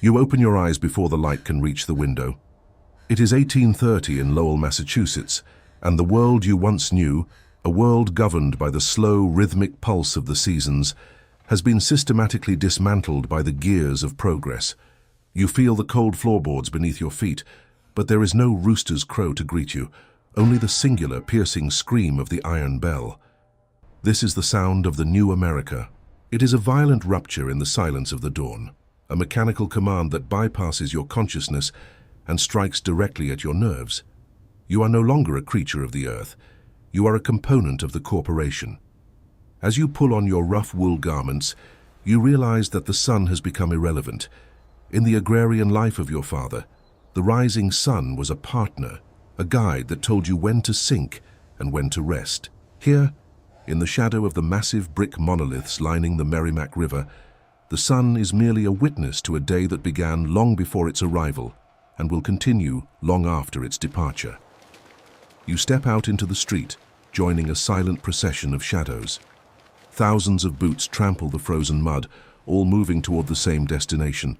You open your eyes before the light can reach the window. It is 1830 in Lowell, Massachusetts, and the world you once knew, a world governed by the slow, rhythmic pulse of the seasons, has been systematically dismantled by the gears of progress. You feel the cold floorboards beneath your feet, but there is no rooster's crow to greet you, only the singular, piercing scream of the iron bell. This is the sound of the new America. It is a violent rupture in the silence of the dawn, a mechanical command that bypasses your consciousness and strikes directly at your nerves. You are no longer a creature of the earth. You are a component of the corporation. As you pull on your rough wool garments, you realize that the sun has become irrelevant. In the agrarian life of your father, the rising sun was a partner, a guide that told you when to sink and when to rest. Here, in the shadow of the massive brick monoliths lining the Merrimack River, the sun is merely a witness to a day that began long before its arrival and will continue long after its departure. You step out into the street, joining a silent procession of shadows. Thousands of boots trample the frozen mud, all moving toward the same destination.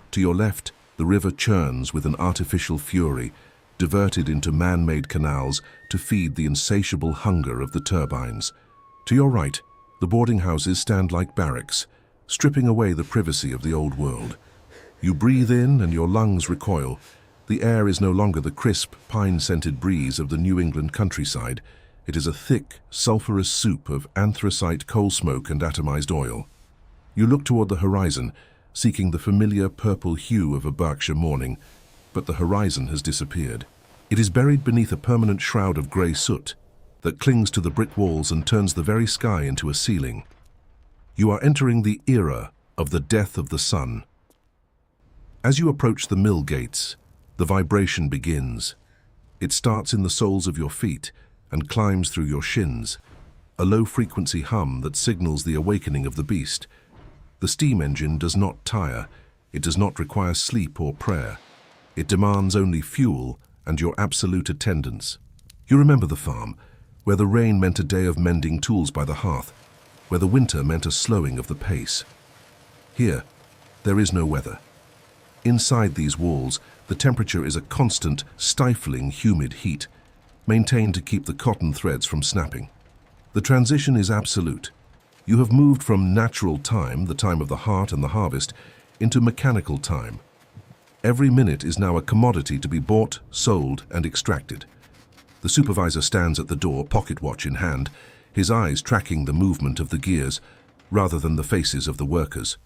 To your left, the river churns with an artificial fury, diverted into man-made canals to feed the insatiable hunger of the turbines. To your right, the boarding houses stand like barracks, stripping away the privacy of the old world. You breathe in and your lungs recoil. The air is no longer the crisp, pine-scented breeze of the New England countryside. It is a thick, sulphurous soup of anthracite coal smoke and atomized oil. You look toward the horizon, seeking the familiar purple hue of a Berkshire morning, but the horizon has disappeared. It is buried beneath a permanent shroud of grey soot that clings to the brick walls and turns the very sky into a ceiling. You are entering the era of the death of the sun. As you approach the mill gates, the vibration begins. It starts in the soles of your feet and climbs through your shins, a low-frequency hum that signals the awakening of the beast. The steam engine does not tire. It does not require sleep or prayer. It demands only fuel and your absolute attendance. You remember the farm, where the rain meant a day of mending tools by the hearth, where the winter meant a slowing of the pace. Here, there is no weather. Inside these walls, the temperature is a constant, stifling, humid heat, maintained to keep the cotton threads from snapping. The transition is absolute. You have moved from natural time, the time of the heart and the harvest, into mechanical time. Every minute is now a commodity to be bought, sold, and extracted. The supervisor stands at the door, pocket watch in hand, his eyes tracking the movement of the gears rather than the faces of the workers.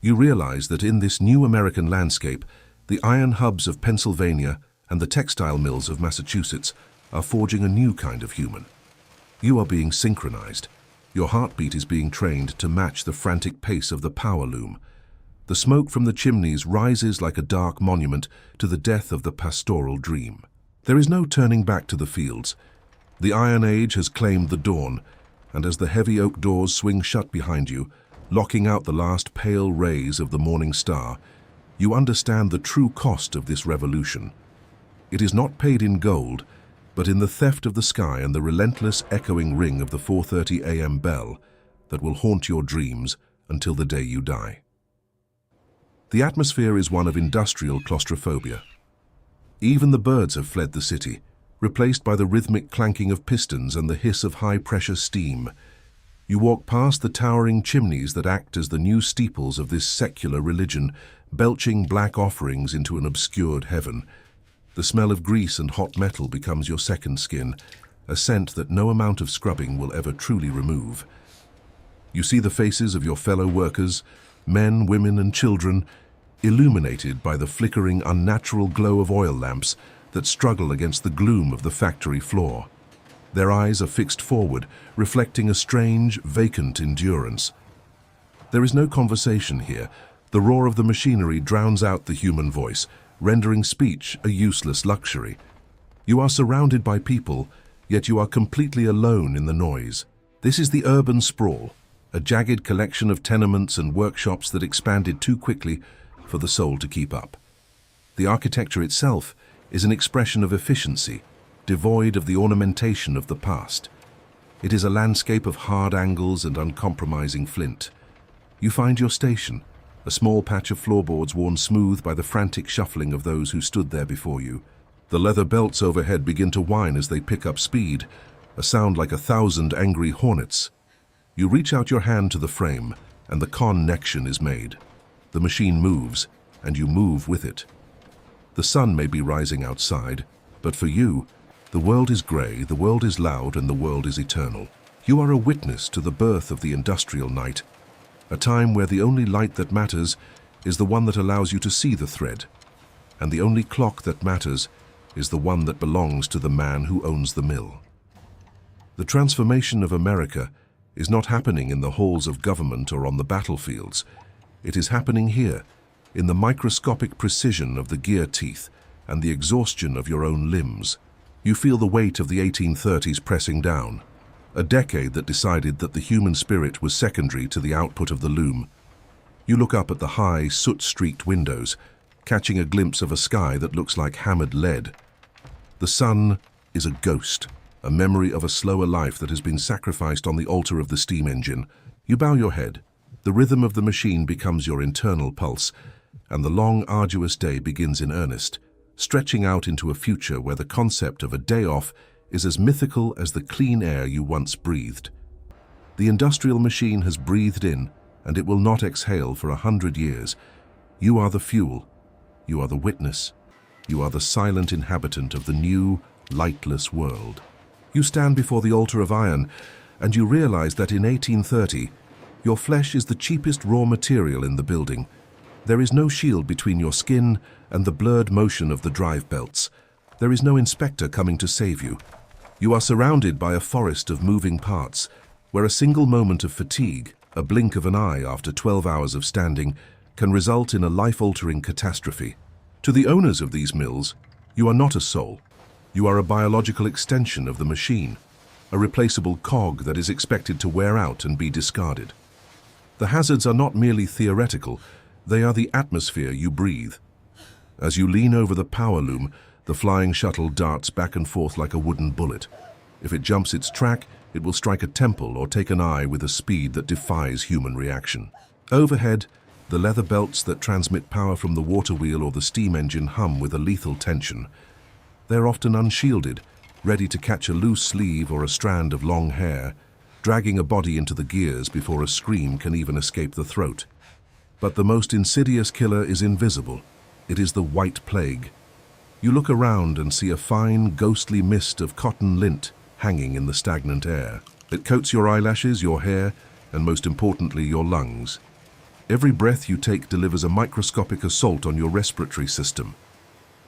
You realize that in this new American landscape, the iron hubs of Pennsylvania and the textile mills of Massachusetts are forging a new kind of human. You are being synchronized. Your heartbeat is being trained to match the frantic pace of the power loom. The smoke from the chimneys rises like a dark monument to the death of the pastoral dream. There is no turning back to the fields. The Iron Age has claimed the dawn, and as the heavy oak doors swing shut behind you, locking out the last pale rays of the morning star, you understand the true cost of this revolution. It is not paid in gold, but in the theft of the sky and the relentless echoing ring of the 4:30 a.m. bell that will haunt your dreams until the day you die. The atmosphere is one of industrial claustrophobia. Even the birds have fled the city, replaced by the rhythmic clanking of pistons and the hiss of high-pressure steam. You walk past the towering chimneys that act as the new steeples of this secular religion, belching black offerings into an obscured heaven. The smell of grease and hot metal becomes your second skin, a scent that no amount of scrubbing will ever truly remove. You see the faces of your fellow workers, men, women, and children, illuminated by the flickering, unnatural glow of oil lamps that struggle against the gloom of the factory floor. Their eyes are fixed forward, reflecting a strange, vacant endurance. There is no conversation here. The roar of the machinery drowns out the human voice, rendering speech a useless luxury. You are surrounded by people, yet you are completely alone in the noise. This is the urban sprawl, a jagged collection of tenements and workshops that expanded too quickly for the soul to keep up. The architecture itself is an expression of efficiency, devoid of the ornamentation of the past. It is a landscape of hard angles and uncompromising flint. You find your station, a small patch of floorboards worn smooth by the frantic shuffling of those who stood there before you. The leather belts overhead begin to whine as they pick up speed, a sound like 1,000 angry hornets. You reach out your hand to the frame, and the connection is made. The machine moves, and you move with it. The sun may be rising outside, but for you, the world is grey, the world is loud, and the world is eternal. You are a witness to the birth of the industrial night, a time where the only light that matters is the one that allows you to see the thread, and the only clock that matters is the one that belongs to the man who owns the mill. The transformation of America is not happening in the halls of government or on the battlefields. It is happening here, in the microscopic precision of the gear teeth and the exhaustion of your own limbs. You feel the weight of the 1830s pressing down, a decade that decided that the human spirit was secondary to the output of the loom. You look up at the high, soot-streaked windows, catching a glimpse of a sky that looks like hammered lead. The sun is a ghost, a memory of a slower life that has been sacrificed on the altar of the steam engine. You bow your head. The rhythm of the machine becomes your internal pulse, and the long, arduous day begins in earnest, stretching out into a future where the concept of a day off is as mythical as the clean air you once breathed. The industrial machine has breathed in, and it will not exhale for 100 years. You are the fuel. You are the witness. You are the silent inhabitant of the new, lightless world. You stand before the altar of iron, and you realize that in 1830, your flesh is the cheapest raw material in the building. There is no shield between your skin and the blurred motion of the drive belts. There is no inspector coming to save you. You are surrounded by a forest of moving parts, where a single moment of fatigue, a blink of an eye after 12 hours of standing, can result in a life-altering catastrophe. To the owners of these mills, you are not a soul. You are a biological extension of the machine, a replaceable cog that is expected to wear out and be discarded. The hazards are not merely theoretical, they are the atmosphere you breathe. As you lean over the power loom, the flying shuttle darts back and forth like a wooden bullet. If it jumps its track, it will strike a temple or take an eye with a speed that defies human reaction. Overhead, the leather belts that transmit power from the water wheel or the steam engine hum with a lethal tension. They're often unshielded, ready to catch a loose sleeve or a strand of long hair, dragging a body into the gears before a scream can even escape the throat. But the most insidious killer is invisible. It is the white plague. You look around and see a fine, ghostly mist of cotton lint hanging in the stagnant air. It coats your eyelashes, your hair, and most importantly, your lungs. Every breath you take delivers a microscopic assault on your respiratory system.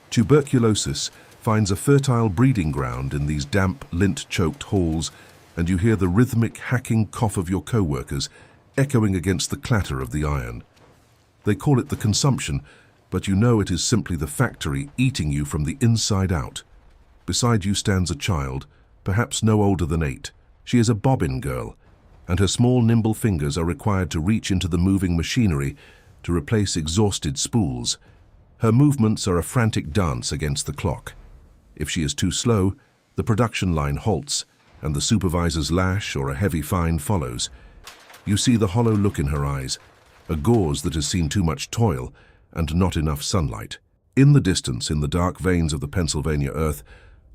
Tuberculosis finds a fertile breeding ground in these damp, lint-choked halls, and you hear the rhythmic, hacking cough of your co-workers echoing against the clatter of the iron. They call it the consumption, but you know it is simply the factory eating you from the inside out. Beside you stands a child, perhaps no older than 8. She is a bobbin girl, and her small, nimble fingers are required to reach into the moving machinery to replace exhausted spools. Her movements are a frantic dance against the clock. If she is too slow, the production line halts, and the supervisor's lash or a heavy fine follows. You see the hollow look in her eyes, a gauze that has seen too much toil and not enough sunlight. In the distance, in the dark veins of the Pennsylvania earth,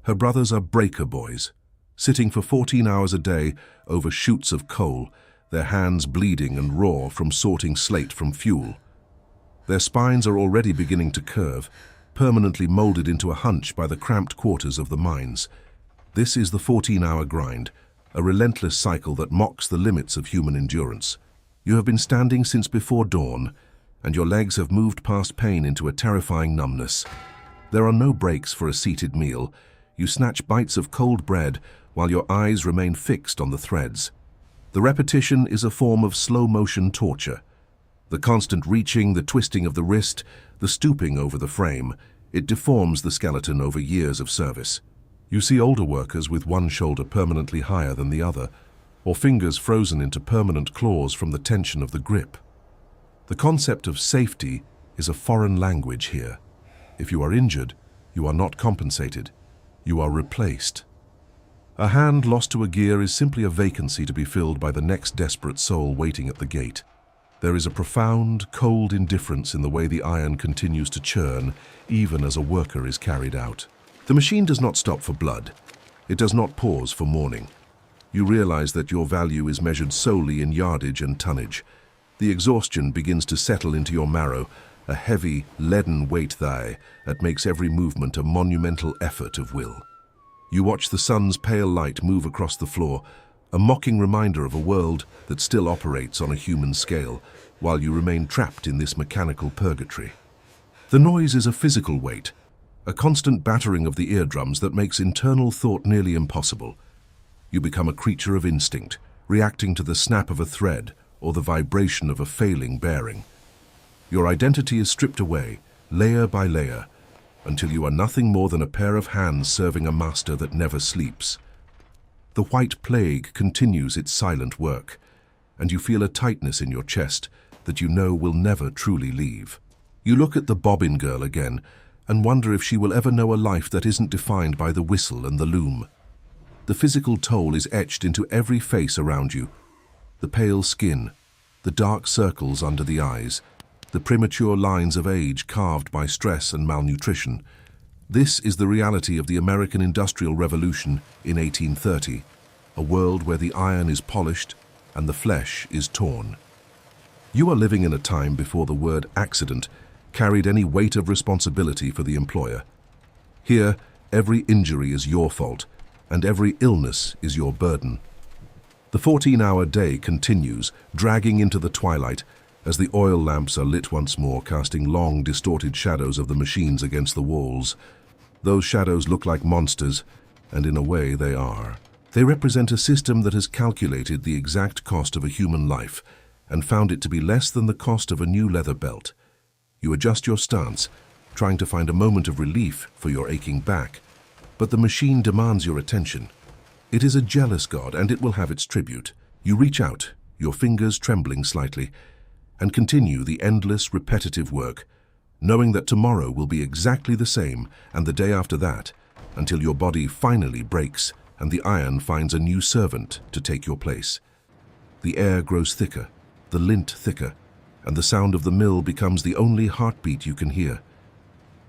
her brothers are breaker boys, sitting for 14 hours a day over chutes of coal, their hands bleeding and raw from sorting slate from fuel. Their spines are already beginning to curve, permanently molded into a hunch by the cramped quarters of the mines. This is the 14-hour grind, a relentless cycle that mocks the limits of human endurance. You have been standing since before dawn, and your legs have moved past pain into a terrifying numbness. There are no breaks for a seated meal. You snatch bites of cold bread while your eyes remain fixed on the threads. The repetition is a form of slow-motion torture. The constant reaching, the twisting of the wrist, the stooping over the frame, it deforms the skeleton over years of service. You see older workers with one shoulder permanently higher than the other, or fingers frozen into permanent claws from the tension of the grip. The concept of safety is a foreign language here. If you are injured, you are not compensated. You are replaced. A hand lost to a gear is simply a vacancy to be filled by the next desperate soul waiting at the gate. There is a profound, cold indifference in the way the iron continues to churn, even as a worker is carried out. The machine does not stop for blood. It does not pause for mourning. You realize that your value is measured solely in yardage and tonnage. The exhaustion begins to settle into your marrow, a heavy, leaden weight that makes every movement a monumental effort of will. You watch the sun's pale light move across the floor, a mocking reminder of a world that still operates on a human scale, while you remain trapped in this mechanical purgatory. The noise is a physical weight, a constant battering of the eardrums that makes internal thought nearly impossible. You become a creature of instinct, reacting to the snap of a thread or the vibration of a failing bearing. Your identity is stripped away, layer by layer, until you are nothing more than a pair of hands serving a master that never sleeps. The white plague continues its silent work, and you feel a tightness in your chest that you know will never truly leave. You look at the bobbin girl again and wonder if she will ever know a life that isn't defined by the whistle and the loom. The physical toll is etched into every face around you. The pale skin, the dark circles under the eyes, the premature lines of age carved by stress and malnutrition. This is the reality of the American Industrial Revolution in 1830, a world where the iron is polished and the flesh is torn. You are living in a time before the word accident carried any weight of responsibility for the employer. Here, every injury is your fault, and every illness is your burden. The 14-hour day continues, dragging into the twilight, as the oil lamps are lit once more, casting long, distorted shadows of the machines against the walls. Those shadows look like monsters, and in a way they are. They represent a system that has calculated the exact cost of a human life and found it to be less than the cost of a new leather belt. You adjust your stance, trying to find a moment of relief for your aching back, but the machine demands your attention. It is a jealous god, and it will have its tribute. You reach out, your fingers trembling slightly, and continue the endless, repetitive work, knowing that tomorrow will be exactly the same, and the day after that, until your body finally breaks and the iron finds a new servant to take your place. The air grows thicker, the lint thicker, and the sound of the mill becomes the only heartbeat you can hear.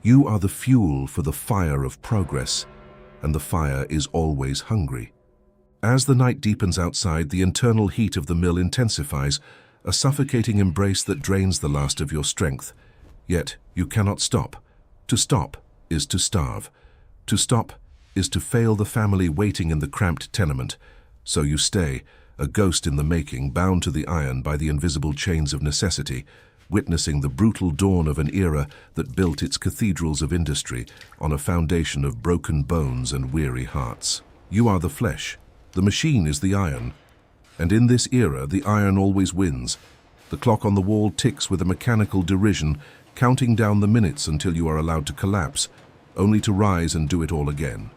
You are the fuel for the fire of progress, and the fire is always hungry. As the night deepens outside, the internal heat of the mill intensifies, a suffocating embrace that drains the last of your strength. Yet you cannot stop. To stop is to starve. To stop is to fail the family waiting in the cramped tenement. So you stay, a ghost in the making, bound to the iron by the invisible chains of necessity, witnessing the brutal dawn of an era that built its cathedrals of industry on a foundation of broken bones and weary hearts. You are the flesh. The machine is the iron. And in this era, the iron always wins. The clock on the wall ticks with a mechanical derision, counting down the minutes until you are allowed to collapse, only to rise and do it all again.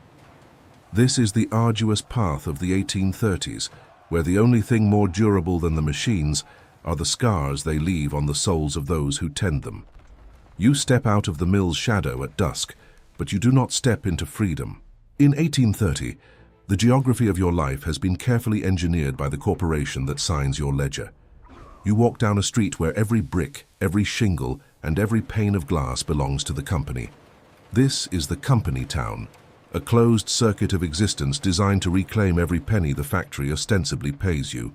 This is the arduous path of the 1830s, where the only thing more durable than the machines are the scars they leave on the souls of those who tend them. You step out of the mill's shadow at dusk, but you do not step into freedom. In 1830, the geography of your life has been carefully engineered by the corporation that signs your ledger. You walk down a street where every brick, every shingle, and every pane of glass belongs to the company. This is the company town, a closed circuit of existence designed to reclaim every penny the factory ostensibly pays you.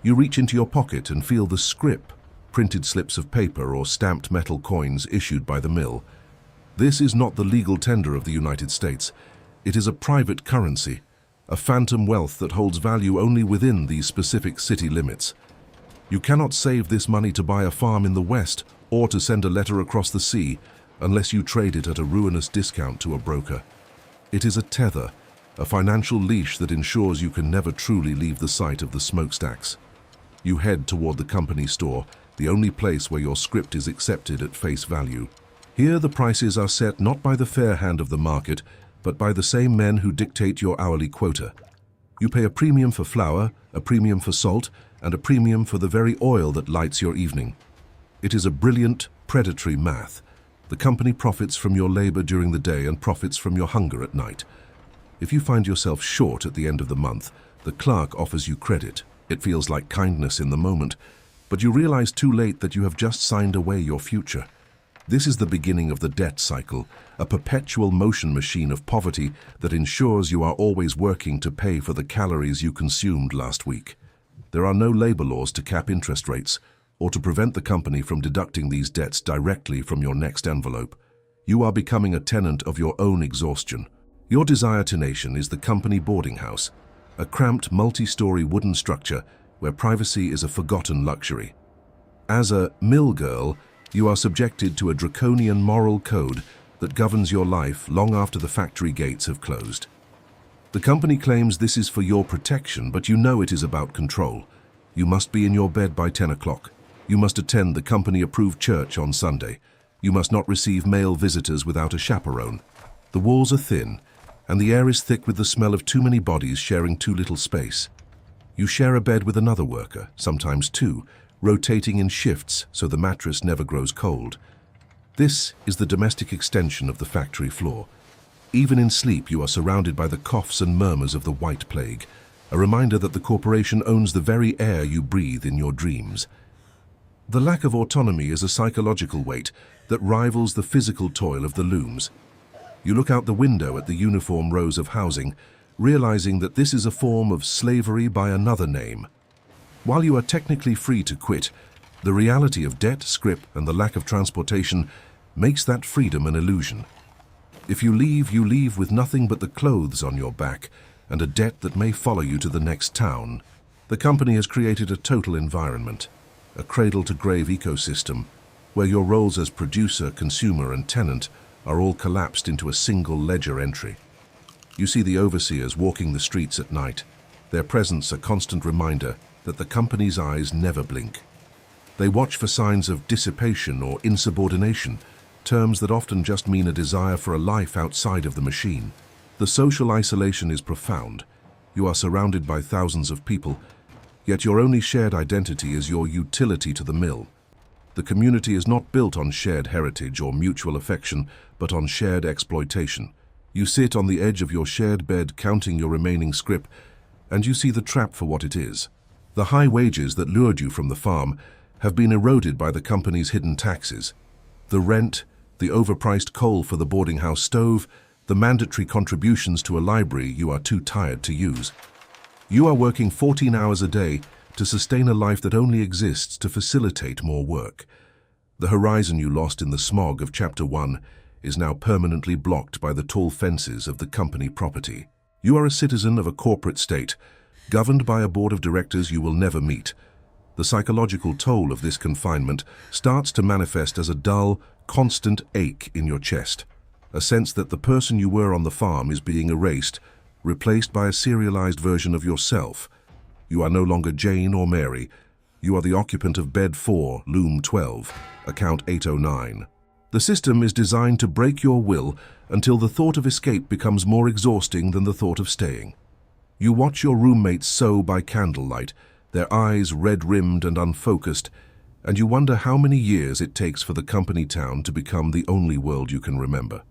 You reach into your pocket and feel the scrip, printed slips of paper or stamped metal coins issued by the mill. This is not the legal tender of the United States. It is a private currency, a phantom wealth that holds value only within these specific city limits. You cannot save this money to buy a farm in the West or to send a letter across the sea unless you trade it at a ruinous discount to a broker. It is a tether, a financial leash that ensures you can never truly leave the sight of the smokestacks. You head toward the company store, the only place where your script is accepted at face value. Here the prices are set not by the fair hand of the market, but by the same men who dictate your hourly quota. You pay a premium for flour, a premium for salt, and a premium for the very oil that lights your evening. It is a brilliant, predatory math. The company profits from your labor during the day and profits from your hunger at night. If you find yourself short at the end of the month, the clerk offers you credit. It feels like kindness in the moment, But you realize too late that you have just signed away your future. This is the beginning of the debt cycle, a perpetual motion machine of poverty that ensures you are always working to pay for the calories you consumed last week. There are no labor laws to cap interest rates or to prevent the company from deducting these debts directly from your next envelope. You are becoming a tenant of your own exhaustion. Your destination is the company boarding house, a cramped multi-story wooden structure where privacy is a forgotten luxury. As a mill girl, you are subjected to a draconian moral code that governs your life long after the factory gates have closed. The company claims this is for your protection, but you know it is about control. You must be in your bed by 10 o'clock. You must attend the company-approved church on Sunday. You must not receive male visitors without a chaperone. The walls are thin, and the air is thick with the smell of too many bodies sharing too little space. You share a bed with another worker, sometimes two, rotating in shifts so the mattress never grows cold. This is the domestic extension of the factory floor. Even in sleep, you are surrounded by the coughs and murmurs of the white plague, a reminder that the corporation owns the very air you breathe in your dreams. The lack of autonomy is a psychological weight that rivals the physical toil of the looms. You look out the window at the uniform rows of housing, realizing that this is a form of slavery by another name. While you are technically free to quit, the reality of debt, scrip, and the lack of transportation makes that freedom an illusion. If you leave with nothing but the clothes on your back and a debt that may follow you to the next town. The company has created a total environment, a cradle-to-grave ecosystem, where your roles as producer, consumer, and tenant are all collapsed into a single ledger entry. You see the overseers walking the streets at night, their presence a constant reminder that the company's eyes never blink. They watch for signs of dissipation or insubordination, terms that often just mean a desire for a life outside of the machine. The social isolation is profound. You are surrounded by thousands of people, yet your only shared identity is your utility to the mill. The community is not built on shared heritage or mutual affection, but on shared exploitation. You sit on the edge of your shared bed counting your remaining scrip, and you see the trap for what it is. The high wages that lured you from the farm have been eroded by the company's hidden taxes. The rent, the overpriced coal for the boarding house stove, the mandatory contributions to a library you are too tired to use. You are working 14 hours a day to sustain a life that only exists to facilitate more work. The horizon you lost in the smog of Chapter 1 is now permanently blocked by the tall fences of the company property. You are a citizen of a corporate state, governed by a board of directors you will never meet. The psychological toll of this confinement starts to manifest as a dull, constant ache in your chest, a sense that the person you were on the farm is being erased, replaced by a serialized version of yourself. You are no longer Jane or Mary. You are the occupant of bed 4, loom 12, account 809. The system is designed to break your will until the thought of escape becomes more exhausting than the thought of staying. You watch your roommates sew by candlelight, their eyes red-rimmed and unfocused, and you wonder how many years it takes for the company town to become the only world you can remember.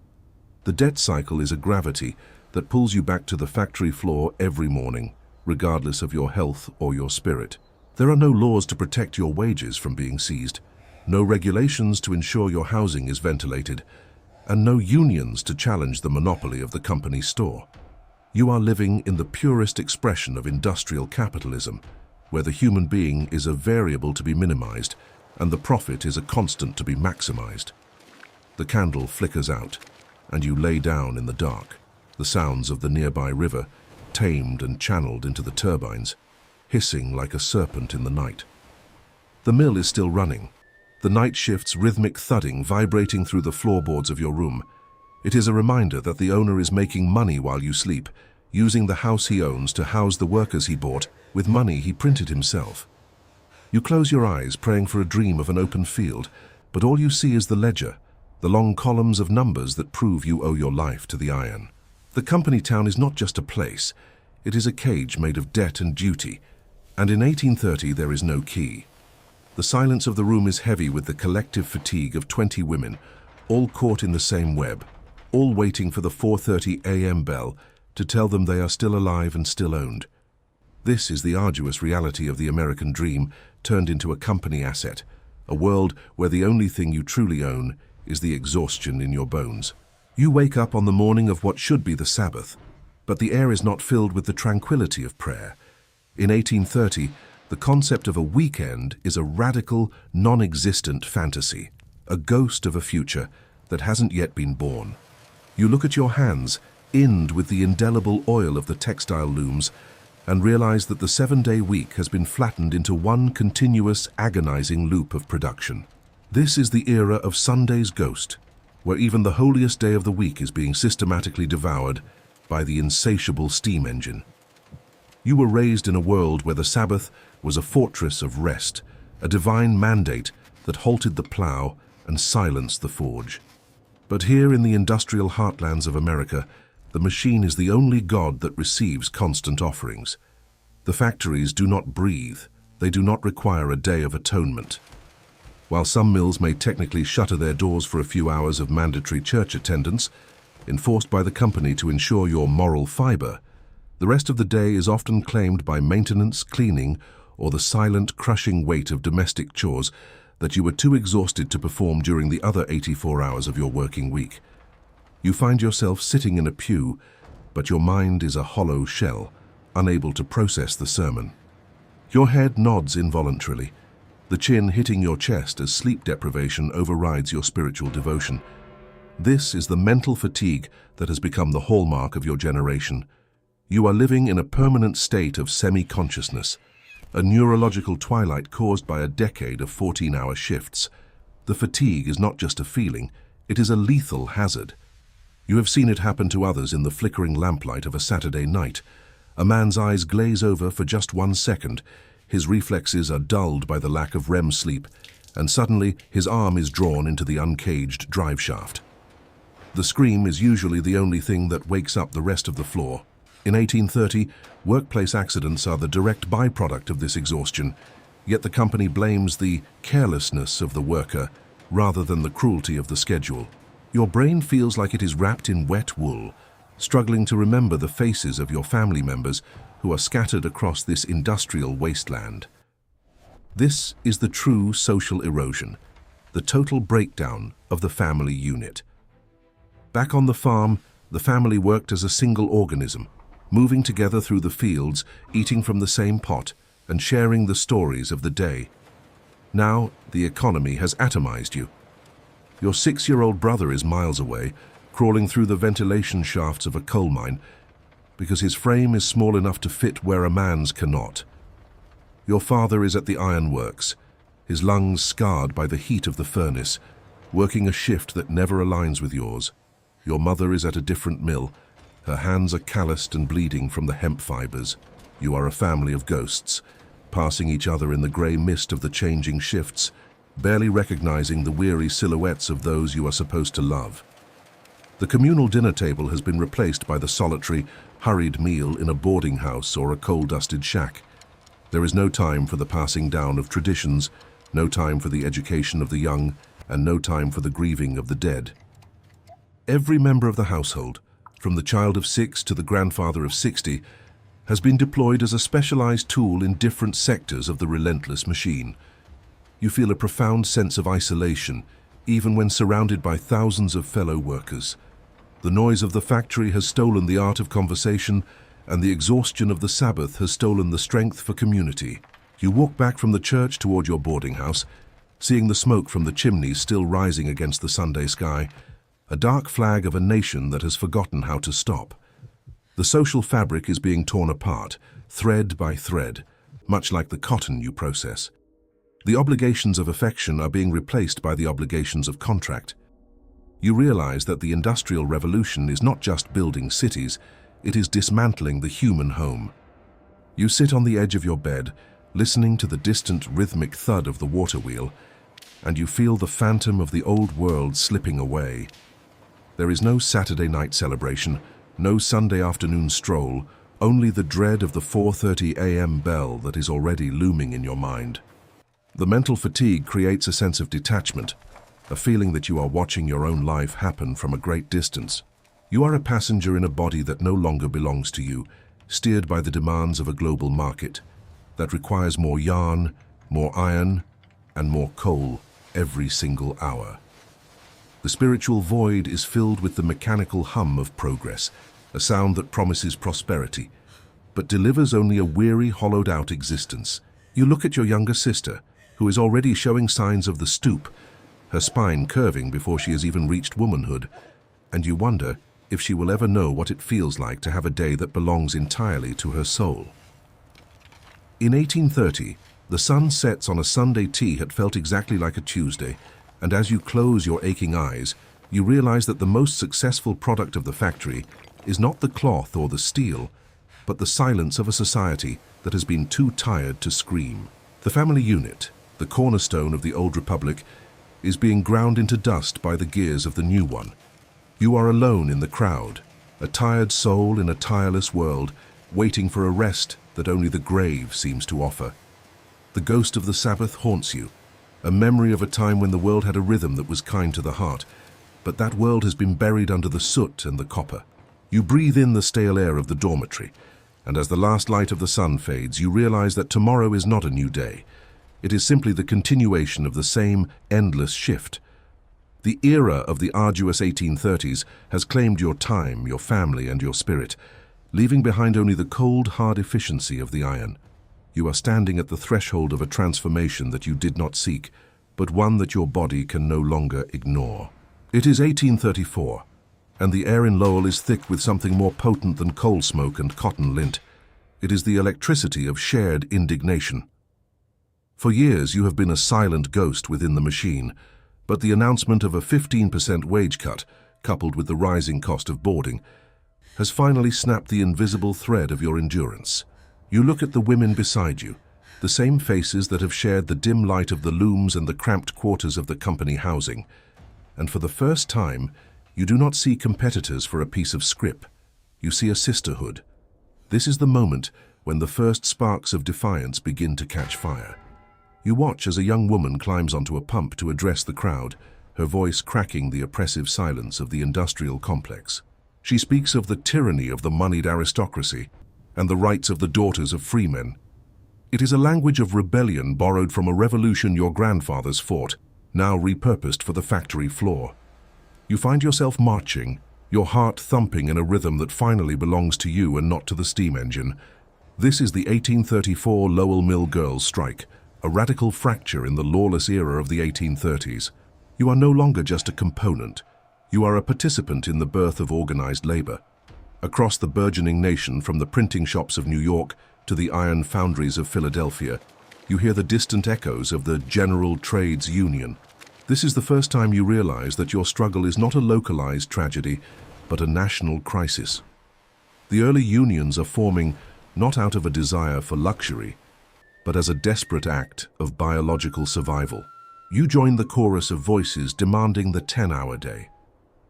The debt cycle is a gravity that pulls you back to the factory floor every morning, regardless of your health or your spirit. There are no laws to protect your wages from being seized, no regulations to ensure your housing is ventilated, and no unions to challenge the monopoly of the company store. You are living in the purest expression of industrial capitalism, where the human being is a variable to be minimized and the profit is a constant to be maximized. The candle flickers out, and you lay down in the dark, the sounds of the nearby river tamed and channeled into the turbines, hissing like a serpent in the night. The mill is still running, the night shift's rhythmic thudding vibrating through the floorboards of your room. It is a reminder that the owner is making money while you sleep, using the house he owns to house the workers he bought with money he printed himself. You close your eyes, praying for a dream of an open field, but all you see is the ledger, the long columns of numbers that prove you owe your life to the iron. The company town is not just a place, it is a cage made of debt and duty, and in 1830 there is no key. The silence of the room is heavy with the collective fatigue of 20 women, all caught in the same web, all waiting for the 4:30 a.m. bell to tell them they are still alive and still owned. This is the arduous reality of the American dream turned into a company asset, a world where the only thing you truly own is the exhaustion in your bones. You wake up on the morning of what should be the Sabbath, but the air is not filled with the tranquility of prayer. In 1830, the concept of a weekend is a radical, non-existent fantasy, a ghost of a future that hasn't yet been born. You look at your hands, inned with the indelible oil of the textile looms, and realize that the 7-day week has been flattened into one continuous, agonizing loop of production. This is the era of Sunday's ghost, where even the holiest day of the week is being systematically devoured by the insatiable steam engine. You were raised in a world where the Sabbath was a fortress of rest, a divine mandate that halted the plow and silenced the forge. But here in the industrial heartlands of America, the machine is the only god that receives constant offerings. The factories do not breathe. They do not require a day of atonement. While some mills may technically shutter their doors for a few hours of mandatory church attendance, enforced by the company to ensure your moral fiber, the rest of the day is often claimed by maintenance, cleaning, or the silent, crushing weight of domestic chores that you were too exhausted to perform during the other 84 hours of your working week. You find yourself sitting in a pew, but your mind is a hollow shell, unable to process the sermon. Your head nods involuntarily, the chin hitting your chest as sleep deprivation overrides your spiritual devotion. This is the mental fatigue that has become the hallmark of your generation. You are living in a permanent state of semi-consciousness, a neurological twilight caused by a decade of 14-hour shifts. The fatigue is not just a feeling, it is a lethal hazard. You have seen it happen to others in the flickering lamplight of a Saturday night. A man's eyes glaze over for just 1 second, his reflexes are dulled by the lack of REM sleep, and suddenly his arm is drawn into the uncaged drive shaft. The scream is usually the only thing that wakes up the rest of the floor. In 1830, workplace accidents are the direct byproduct of this exhaustion, yet the company blames the carelessness of the worker rather than the cruelty of the schedule. Your brain feels like it is wrapped in wet wool, struggling to remember the faces of your family members who are scattered across this industrial wasteland. This is the true social erosion, the total breakdown of the family unit. Back on the farm, the family worked as a single organism, moving together through the fields, eating from the same pot, and sharing the stories of the day. Now, the economy has atomized you. Your 6-year-old brother is miles away, crawling through the ventilation shafts of a coal mine, because his frame is small enough to fit where a man's cannot. Your father is at the ironworks, his lungs scarred by the heat of the furnace, working a shift that never aligns with yours. Your mother is at a different mill. Her hands are calloused and bleeding from the hemp fibers. You are a family of ghosts, passing each other in the grey mist of the changing shifts, barely recognizing the weary silhouettes of those you are supposed to love. The communal dinner table has been replaced by the solitary, hurried meal in a boarding house or a coal-dusted shack. There is no time for the passing down of traditions, no time for the education of the young, and no time for the grieving of the dead. Every member of the household, from the child of 6 to the grandfather of 60, has been deployed as a specialized tool in different sectors of the relentless machine. You feel a profound sense of isolation, even when surrounded by thousands of fellow workers. The noise of the factory has stolen the art of conversation, and the exhaustion of the Sabbath has stolen the strength for community. You walk back from the church toward your boarding house, seeing the smoke from the chimneys still rising against the Sunday sky, a dark flag of a nation that has forgotten how to stop. The social fabric is being torn apart, thread by thread, much like the cotton you process. The obligations of affection are being replaced by the obligations of contract. You realize that the Industrial Revolution is not just building cities, it is dismantling the human home. You sit on the edge of your bed, listening to the distant rhythmic thud of the water wheel, and you feel the phantom of the old world slipping away. There is no Saturday night celebration, no Sunday afternoon stroll, only the dread of the 4:30 a.m. bell that is already looming in your mind. The mental fatigue creates a sense of detachment, a feeling that you are watching your own life happen from a great distance. You are a passenger in a body that no longer belongs to you, steered by the demands of a global market that requires more yarn, more iron, and more coal every single hour. The spiritual void is filled with the mechanical hum of progress, a sound that promises prosperity, but delivers only a weary, hollowed-out existence. You look at your younger sister, who is already showing signs of the stoop, her spine curving before she has even reached womanhood, and you wonder if she will ever know what it feels like to have a day that belongs entirely to her soul. In 1830, the sun sets on a Sunday tea had felt exactly like a Tuesday, and as you close your aching eyes, you realize that the most successful product of the factory is not the cloth or the steel, but the silence of a society that has been too tired to scream. The family unit, the cornerstone of the old republic, is being ground into dust by the gears of the new one. You are alone in the crowd, a tired soul in a tireless world, waiting for a rest that only the grave seems to offer. The ghost of the Sabbath haunts you, a memory of a time when the world had a rhythm that was kind to the heart, but that world has been buried under the soot and the copper. You breathe in the stale air of the dormitory, and as the last light of the sun fades, you realize that tomorrow is not a new day. It is simply the continuation of the same endless shift. The era of the arduous 1830s has claimed your time, your family, and your spirit, leaving behind only the cold, hard efficiency of the iron. You are standing at the threshold of a transformation that you did not seek, but one that your body can no longer ignore. It is 1834, and the air in Lowell is thick with something more potent than coal smoke and cotton lint. It is the electricity of shared indignation. For years you have been a silent ghost within the machine, but the announcement of a 15% wage cut, coupled with the rising cost of boarding, has finally snapped the invisible thread of your endurance. You look at the women beside you, the same faces that have shared the dim light of the looms and the cramped quarters of the company housing, and for the first time, you do not see competitors for a piece of scrip. You see a sisterhood. This is the moment when the first sparks of defiance begin to catch fire. You watch as a young woman climbs onto a pump to address the crowd, her voice cracking the oppressive silence of the industrial complex. She speaks of the tyranny of the moneyed aristocracy and the rights of the daughters of freemen. It is a language of rebellion borrowed from a revolution your grandfathers fought, now repurposed for the factory floor. You find yourself marching, your heart thumping in a rhythm that finally belongs to you and not to the steam engine. This is the 1834 Lowell Mill Girls' Strike, a radical fracture in the lawless era of the 1830s. You are no longer just a component. You are a participant in the birth of organized labor. Across the burgeoning nation, from the printing shops of New York to the iron foundries of Philadelphia, you hear the distant echoes of the General Trades Union. This is the first time you realize that your struggle is not a localized tragedy, but a national crisis. The early unions are forming not out of a desire for luxury, but as a desperate act of biological survival. You join the chorus of voices demanding the 10-hour day.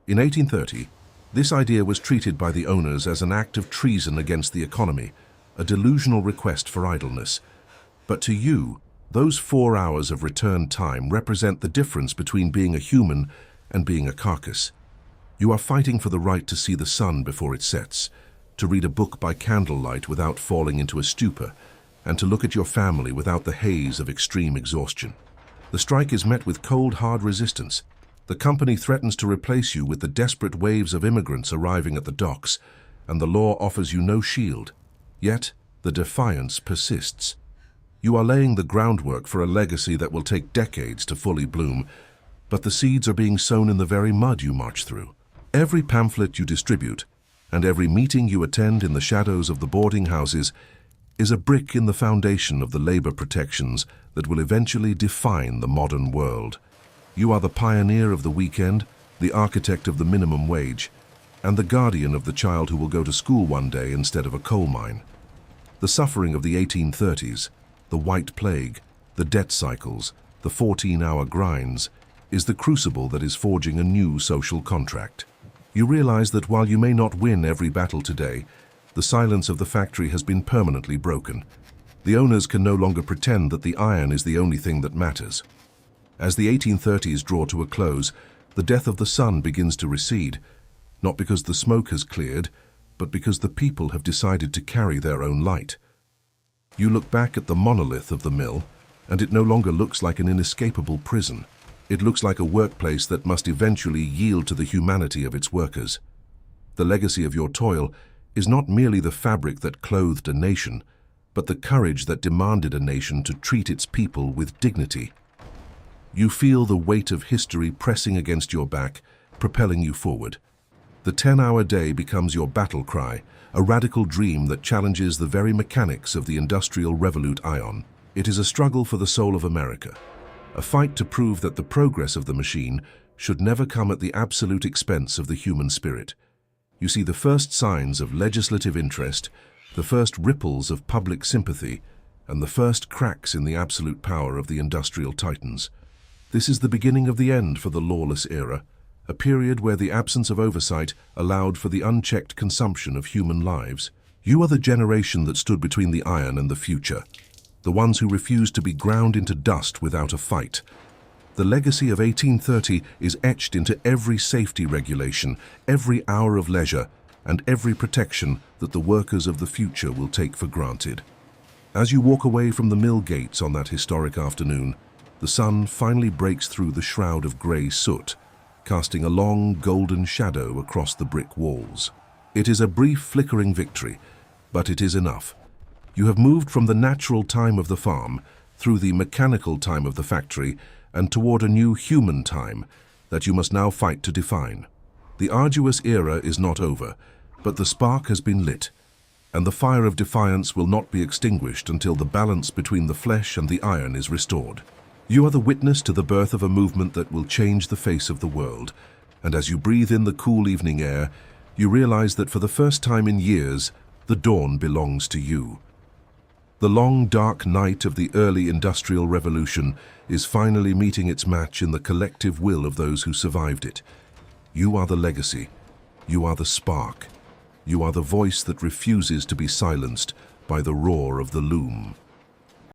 In 1830, this idea was treated by the owners as an act of treason against the economy, a delusional request for idleness. But to you, those 4 hours of return time represent the difference between being a human and being a carcass. You are fighting for the right to see the sun before it sets, to read a book by candlelight without falling into a stupor, and to look at your family without the haze of extreme exhaustion. The strike is met with cold, hard resistance. The company threatens to replace you with the desperate waves of immigrants arriving at the docks, and the law offers you no shield. Yet, the defiance persists. You are laying the groundwork for a legacy that will take decades to fully bloom, but the seeds are being sown in the very mud you march through. Every pamphlet you distribute, and every meeting you attend in the shadows of the boarding houses, is a brick in the foundation of the labor protections that will eventually define the modern world. You are the pioneer of the weekend, the architect of the minimum wage, and the guardian of the child who will go to school one day instead of a coal mine. The suffering of the 1830s, the White Plague, the debt cycles, the 14-hour grinds, is the crucible that is forging a new social contract. You realize that while you may not win every battle today, the silence of the factory has been permanently broken. The owners can no longer pretend that the iron is the only thing that matters. As the 1830s draw to a close, the death of the sun begins to recede, not because the smoke has cleared, but because the people have decided to carry their own light. You look back at the monolith of the mill, and it no longer looks like an inescapable prison. It looks like a workplace that must eventually yield to the humanity of its workers. The legacy of your toil is not merely the fabric that clothed a nation, but the courage that demanded a nation to treat its people with dignity. You feel the weight of history pressing against your back, propelling you forward. The 10-hour day becomes your battle cry, a radical dream that challenges the very mechanics of the Industrial Revolute ion. It is a struggle for the soul of America, a fight to prove that the progress of the machine should never come at the absolute expense of the human spirit. You see the first signs of legislative interest, the first ripples of public sympathy, and the first cracks in the absolute power of the industrial titans. This is the beginning of the end for the lawless era, a period where the absence of oversight allowed for the unchecked consumption of human lives. You are the generation that stood between the iron and the future, the ones who refused to be ground into dust without a fight. The legacy of 1830 is etched into every safety regulation, every hour of leisure, and every protection that the workers of the future will take for granted. As you walk away from the mill gates on that historic afternoon, the sun finally breaks through the shroud of grey soot, casting a long golden shadow across the brick walls. It is a brief flickering victory, but it is enough. You have moved from the natural time of the farm through the mechanical time of the factory and toward a new human time that you must now fight to define. The arduous era is not over, but the spark has been lit, and the fire of defiance will not be extinguished until the balance between the flesh and the iron is restored. You are the witness to the birth of a movement that will change the face of the world, and as you breathe in the cool evening air, you realize that for the first time in years, the dawn belongs to you. The long, dark night of the early Industrial Revolution is finally meeting its match in the collective will of those who survived it. You are the legacy. You are the spark. You are the voice that refuses to be silenced by the roar of the loom.